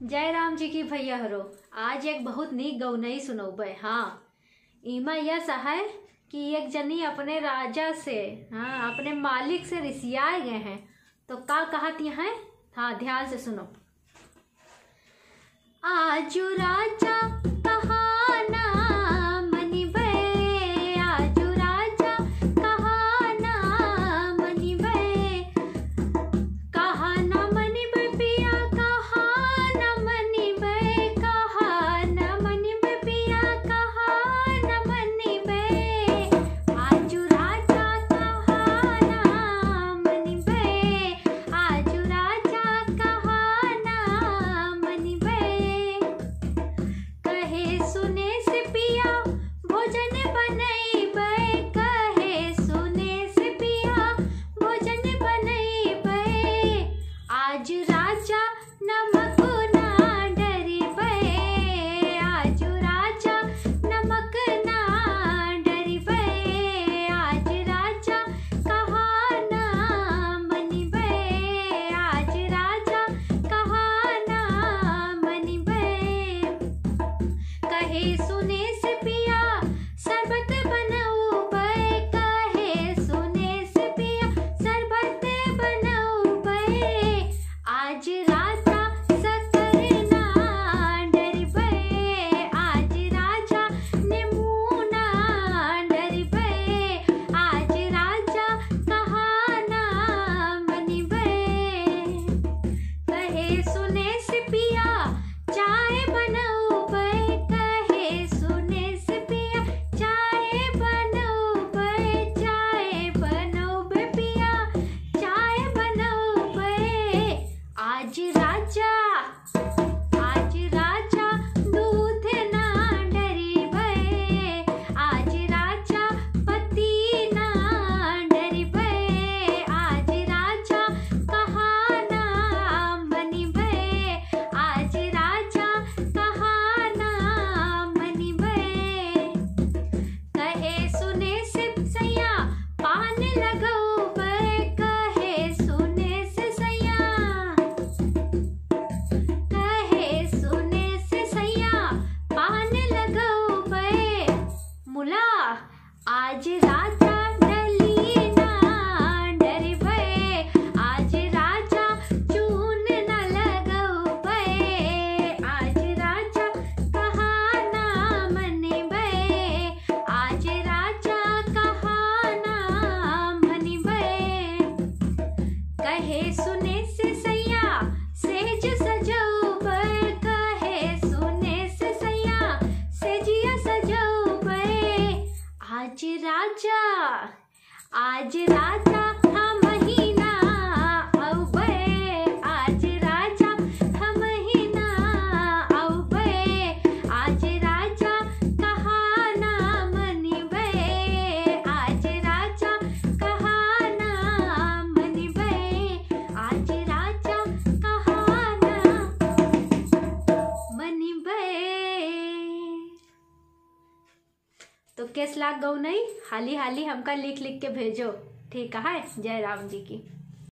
जय राम जी की भैया हरो। आज एक बहुत नीक गौनई सुनौबे। हाँ, इमा यह है कि एक जनी अपने राजा से, हाँ, अपने मालिक से रिसियाए गए हैं। तो का कहती हैं? हाँ, ध्यान से सुनो। आजू राजा कहाना मनिबे, आजू राजा कहाना मनिबे, कहाना मनिबे पिया, कहाना मनिबे, कहाना मनिबे पिया, कहाना मनिबे, आजू राजा कहाना मनिबे, आजू राजा कहाना मनिबे, कहे सुने से पिया भोजन बनैबे, कहे सुने से पिया भोजन बनैबे, आज राजा नमक ना डरिबे, आज राजा नमक ना डरिबे, आज राजा कहाना मनिबे, आज राजा कहाना मनिबे, कहे सुने से पिया शरबत बनौबे, कहे सुने से पिया शरबत बनौबे, आज राजा शक्कर ना डरिबे, आज राजा नींबू ना डरिबे, आज राजा कहाना मनिबे, कहे सुने से पिया चाय बनौबे, कहे सुने से पिया चाय बनौबे, चाय बनौबे पिया चाय बनौबे, आज राजा दूध ना डरिबे, आज राजा पति ना डरिबे, आज राजा कहाना मनिबे, आज राजा कहाना मनिबे, कहे सुने से सैया पान लगौबे, कहे सुने से सैया, कहे सुने से सैया पान लगौबे, मुला आज राजा डली ना डरिबे, आज राजा चून न लगौबे, आज राजा कहाना मनिबे, आज राजा कहाना मनिबे, कहे सुने से सैया सेज सजौबे, कहे सुने से सैया सेजिया सजौबे, आज राजा हम ही ना औबे, आज राजा हम ही ना औबे, आज राजा कहाना मनिबे, आज राजा कहाना मनिबे, आज राजा कहाना मनिबे। तो कैस लाग गौ नहीं, हाली हाली हमका लिख लिख के भेजो, ठीक है? जय राम जी की।